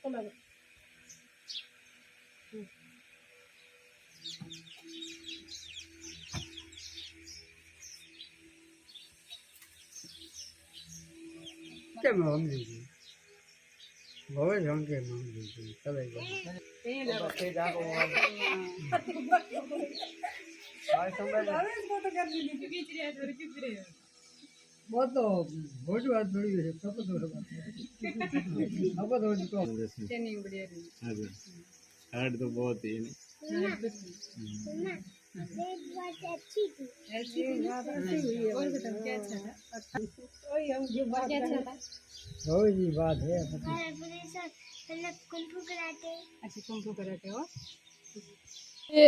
क्या मांग लीजिए बहुत ढंग के मांग लीजिए चलेगा वो तो बहुत बात बड़ी है सब तो बात है अब तो ट्रेनिंग बढ़िया रही हार्ड तो बहुत ही अच्छी थी और बताओ क्या अच्छा था क्या अच्छा था बहुत ही बात है अच्छा कुंफू कराटे और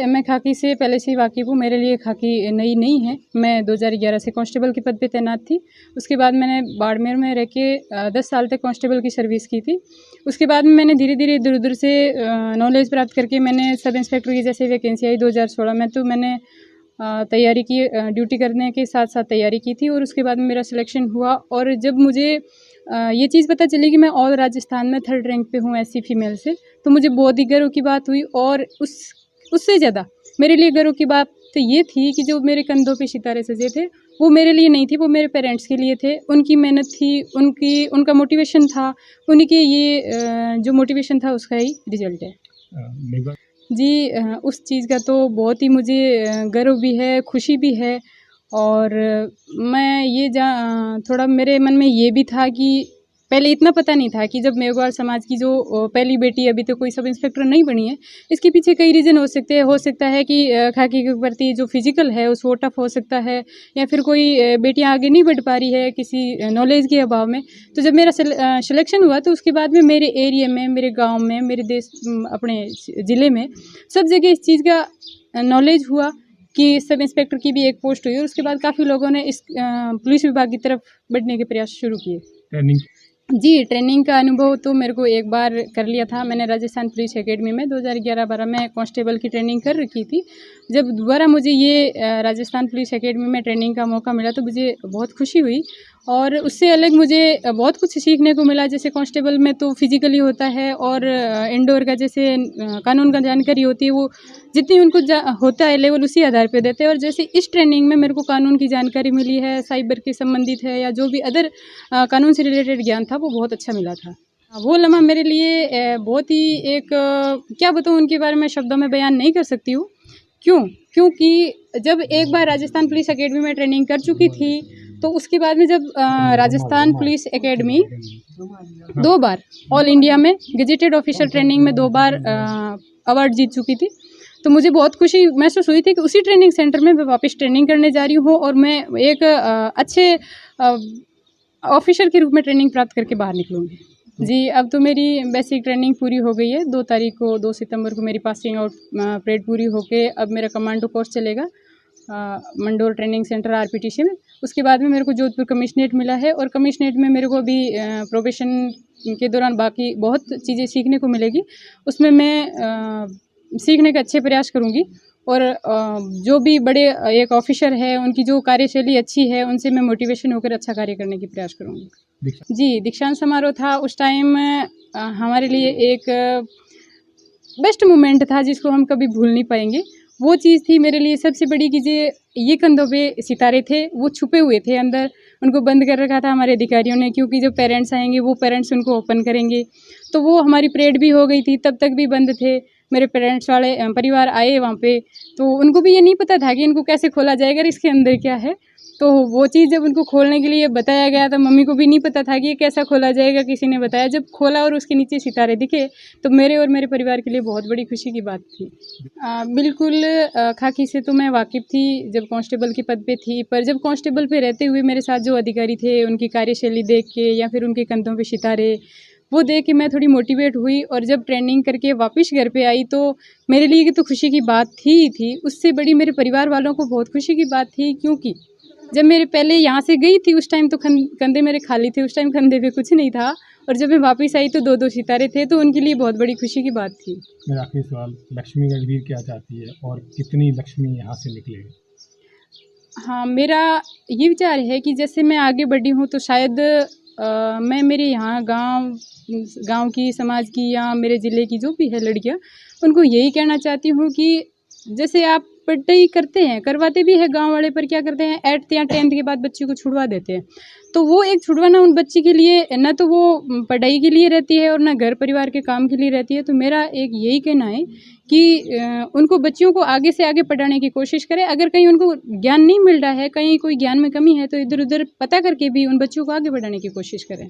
मैं खाकी से पहले से ही वाकिफ़ हूँ। मेरे लिए खाकी नई नहीं है। मैं 2011 से कांस्टेबल के पद पे तैनात थी। उसके बाद मैंने बाड़मेर में रह के 10 साल तक कांस्टेबल की सर्विस की थी। उसके बाद में मैंने धीरे धीरे इधर उधर से नॉलेज प्राप्त करके मैंने सब इंस्पेक्टर की जैसे वैकेंसी आई 2016 में, तो मैंने तैयारी की, ड्यूटी करने के साथ साथ तैयारी की थी और उसके बाद मेरा सिलेक्शन हुआ। और जब मुझे ये चीज़ पता चली कि मैं ऑल राजस्थान में 3rd रैंक पे हूँ SC फीमेल से, तो मुझे बहुत ही गर्व की बात हुई। और उससे ज़्यादा मेरे लिए गर्व की बात तो ये थी कि जो मेरे कंधों पे सितारे सजे थे वो मेरे लिए नहीं थे, वो मेरे पेरेंट्स के लिए थे। उनकी मेहनत थी, उनका मोटिवेशन था, उन्हीं के ये जो मोटिवेशन था उसका ही रिजल्ट है जी। उस चीज़ का तो बहुत ही मुझे गर्व भी है, खुशी भी है। और मैं ये थोड़ा मेरे मन में ये भी था कि पहले इतना पता नहीं था कि जब मेघवाल समाज की जो पहली बेटी अभी तो कोई सब इंस्पेक्टर नहीं बनी है, इसके पीछे कई रीज़न हो सकते हैं। हो सकता है कि खाकी के प्रति जो फिजिकल है उस वो टफ हो सकता है, या फिर कोई बेटियां आगे नहीं बढ़ पा रही है किसी नॉलेज के अभाव में। तो जब मेरा सिलेक्शन हुआ तो उसके बाद में मेरे एरिया में, मेरे गाँव में, मेरे देश, अपने ज़िले में सब जगह इस चीज़ का नॉलेज हुआ कि सब इंस्पेक्टर की भी एक पोस्ट हुई। और उसके बाद काफ़ी लोगों ने इस पुलिस विभाग की तरफ बढ़ने के प्रयास शुरू किए। जी, ट्रेनिंग का अनुभव तो मेरे को एक बार कर लिया था मैंने राजस्थान पुलिस एकेडमी में 2011-12 में कांस्टेबल की ट्रेनिंग कर रखी थी। जब दोबारा मुझे ये राजस्थान पुलिस एकेडमी में ट्रेनिंग का मौका मिला तो मुझे बहुत खुशी हुई। और उससे अलग मुझे बहुत कुछ सीखने को मिला। जैसे कांस्टेबल में तो फिजिकली होता है और इंडोर का जैसे कानून का जानकारी होती है, वो जितनी उनको होता है लेवल उसी आधार पे देते हैं। और जैसे इस ट्रेनिंग में मेरे को कानून की जानकारी मिली है, साइबर के संबंधित है या जो भी अदर कानून से रिलेटेड ज्ञान था वो बहुत अच्छा मिला था। वो लम्हा मेरे लिए बहुत ही एक क्या बताऊँ उनके बारे में शब्दों में बयान नहीं कर सकती हूँ। क्योंकि जब एक बार राजस्थान पुलिस एकेडमी में ट्रेनिंग कर चुकी थी तो उसके बाद में जब राजस्थान पुलिस एकेडमी 2 बार ऑल इंडिया में गेजेटेड ऑफिसर ट्रेनिंग में 2 बार अवार्ड जीत चुकी थी, तो मुझे बहुत खुशी महसूस हुई थी कि उसी ट्रेनिंग सेंटर में मैं वापस ट्रेनिंग करने जा रही हूँ और मैं एक अच्छे ऑफिसर के रूप में ट्रेनिंग प्राप्त करके बाहर निकलूँगी। जी, अब तो मेरी बेसिक ट्रेनिंग पूरी हो गई है। 2 सितंबर को मेरी पासिंग आउट परेड पूरी होके अब मेरा कमांडो कोर्स चलेगा मंडोर ट्रेनिंग सेंटर RPTC में। उसके बाद में मेरे को जोधपुर कमिश्नरेट मिला है और कमिश्नरेट में मेरे को अभी प्रोबेशन के दौरान बाकी बहुत चीज़ें सीखने को मिलेगी। उसमें मैं सीखने का अच्छे प्रयास करूँगी और जो भी बड़े एक ऑफिसर है उनकी जो कार्यशैली अच्छी है उनसे मैं मोटिवेशन होकर अच्छा कार्य करने की प्रयास करूँगी। जी, दीक्षांत समारोह था उस टाइम हमारे लिए एक बेस्ट मोमेंट था जिसको हम कभी भूल नहीं पाएंगे। वो चीज़ थी मेरे लिए सबसे बड़ी कि ये कंधों पे सितारे थे, वो छुपे हुए थे अंदर, उनको बंद कर रखा था हमारे अधिकारियों ने, क्योंकि जब पेरेंट्स आएंगे वो पेरेंट्स उनको ओपन करेंगे। तो वो हमारी परेड भी हो गई थी, तब तक भी बंद थे। मेरे पेरेंट्स वाले परिवार आए वहाँ पे, तो उनको भी ये नहीं पता था कि इनको कैसे खोला जाएगा और इसके अंदर क्या है। तो वो चीज़ जब उनको खोलने के लिए बताया गया तो मम्मी को भी नहीं पता था कि ये कैसा खोला जाएगा, किसी ने बताया। जब खोला और उसके नीचे सितारे दिखे तो मेरे और मेरे परिवार के लिए बहुत बड़ी खुशी की बात थी। बिल्कुल खाकी से तो मैं वाकिफ़ थी जब कांस्टेबल के पद पे थी, पर जब कांस्टेबल पे रहते हुए मेरे साथ जो अधिकारी थे उनकी कार्यशैली देख के या फिर उनके कंधों पे सितारे वो देख के मैं थोड़ी मोटिवेट हुई। और जब ट्रेनिंग करके वापस घर पे आई तो मेरे लिए तो खुशी की बात थी। उससे बड़ी मेरे परिवार वालों को बहुत खुशी की बात थी, क्योंकि जब मेरे पहले यहाँ से गई थी उस टाइम तो कंधे मेरे खाली थे, उस टाइम कंधे पे कुछ नहीं था। और जब मैं वापस आई तो 2-2 सितारे थे, तो उनके लिए बहुत बड़ी खुशी की बात थी। मेरा आखिरी सवाल, लक्ष्मी गढ़वीर क्या चाहती है और कितनी लक्ष्मी यहाँ से निकलेगी? हाँ, मेरा ये विचार है कि जैसे मैं आगे बढ़ी हूँ तो शायद मैं मेरे यहाँ गांव की, समाज की या मेरे ज़िले की जो भी है लड़कियाँ, उनको यही कहना चाहती हूँ कि जैसे आप पढ़ाई करवाते भी है गांव वाले, पर क्या करते हैं 8th या 10th के बाद बच्चे को छुड़वा देते हैं। तो वो एक छुड़वाना उन बच्चे के लिए ना तो वो पढ़ाई के लिए रहती है और ना घर परिवार के काम के लिए रहती है। तो मेरा एक यही कहना है कि उनको बच्चियों को आगे से आगे पढ़ाने की कोशिश करें। अगर कहीं उनको ज्ञान नहीं मिल रहा है, कहीं कोई ज्ञान में कमी है, तो इधर उधर पता करके भी उन बच्चों को आगे बढ़ाने की कोशिश करें।